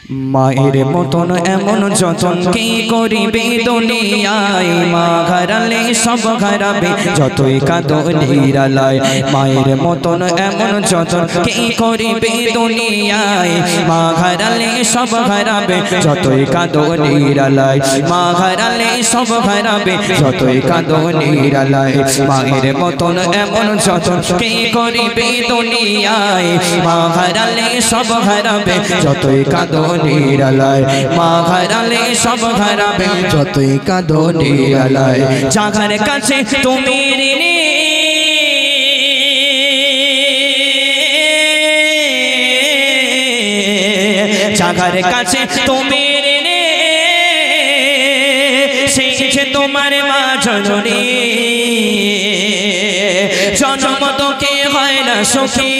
মায়ের মতন এমন যতন কি করিবে দুনিয়ায়, মা হারালে সব হারাবে যতই কাঁদো নিরালায়। মায়ের মতন এমন যতন কি করিবে দুনিয়ায়, মা হারালে সব হারাবে যতই কাঁদো নিরালায়। মা হারালে সব হারাবে যতই কাঁদো নিরালায়। মায়ের মতন এমন যতন কি করিবে দুনিয়ায়, মা হারালে সব হারাবে যতই কাঁদো নিরালায়। মা হারালে সব হারাবে যতই কাঁদো নিরালায়। যার কাছে তুমি ঋণী, যার কাছে তুমি ঋণী, সেই যে তোমার মা জননী। জন্ম তোকে হয় না সুখী,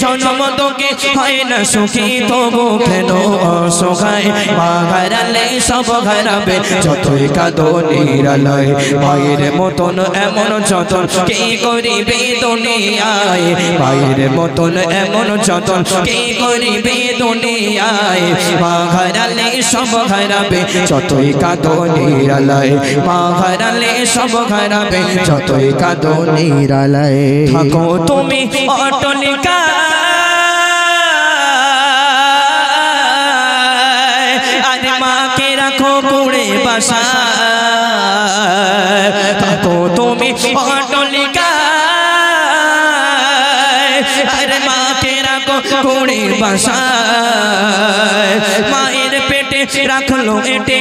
জন্ম তোকে হয় না সুখী, তবু কেন অসহায়। মা হারালে সব হারাবে যতই কাঁদো নিরালায়। মায়ের মতন এমন যতন কে করিবে দুনিয়ায়, মায়ের মতন এমন যতন কে করিবে দুনিয়ায়। মা হারালে সব হারাবে যতই কাঁদো নিরালায়। মা হারালে সব হারাবে যতই কাঁদো নিরালায়। থাকো তুমি অটলিকা, আরে মাকে রাখো কুড়ে বাসা। থাকো তুমি অটলিকা, আরে মাকে রাখো কুড়ে বাসা। মায়ের পেটে রাখলো এটে,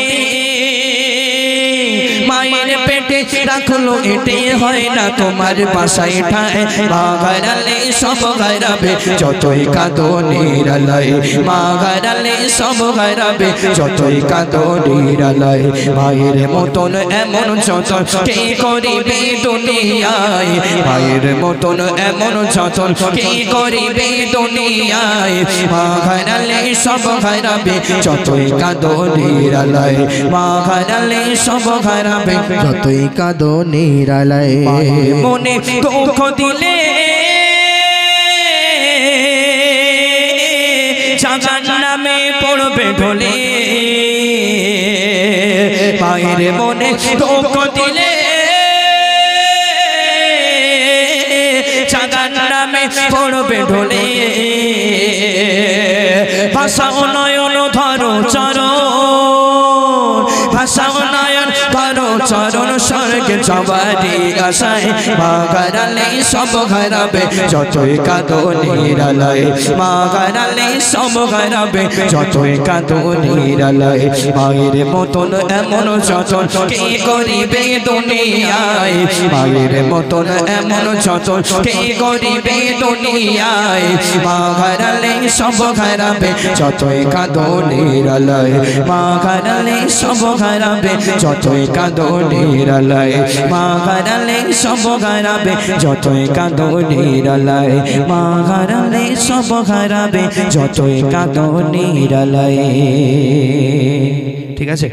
মায়ের পেটে রাখলো এটে হয় না তোমার বাসায় ঠায়। মা হারালে সব হারাবে যতই কাঁদো নিরালায়। মা হারালে সব হারাবে যতই কাঁদো নিরালায়। মায়ের মতন এমন যতন কে করিবে দুনিয়ায়, মায়ের মতন এমন যতন কে করিবে দুনিয়ায়। মা হারালে সব হারাবে যতই কাঁদো নিরালায়। মা হারালে সব হারাবে যতই কাঁদো নিরালায়। মনে দুঃখ দিলে জাহান্নামে পড়বে ঢলে। মায়ের মনে দুঃখ দিলে জাহান্নামে পড়বে ঢলে। ভাষাও নয়ন ধরো চরণ, ভাষাও নয়ন ধরো চরণ, স্বর্গে যাবারই আশায়। মা হারালে সব হারাবে যতই কাঁদো নিরালায়। মা হারালে সব হারাবে যতই কাঁদো নিরালায়। মায়ের মতন এমন যতন কে করিবে দুনিয়ায়, মায়ের মতন এমন যতন কে করিবে দুনিয়ায়। মা হারালে সব হারাবে যতই কাঁদো নিরালায়। মা হারালে সব হারাবে যতই কাঁদো নিরালায়। মা হারালে সব হারাবে যতই কাঁদো নিরালায়। মা হারালে সব হারাবে যতই কাঁদো নিরালায়। ঠিক আছে।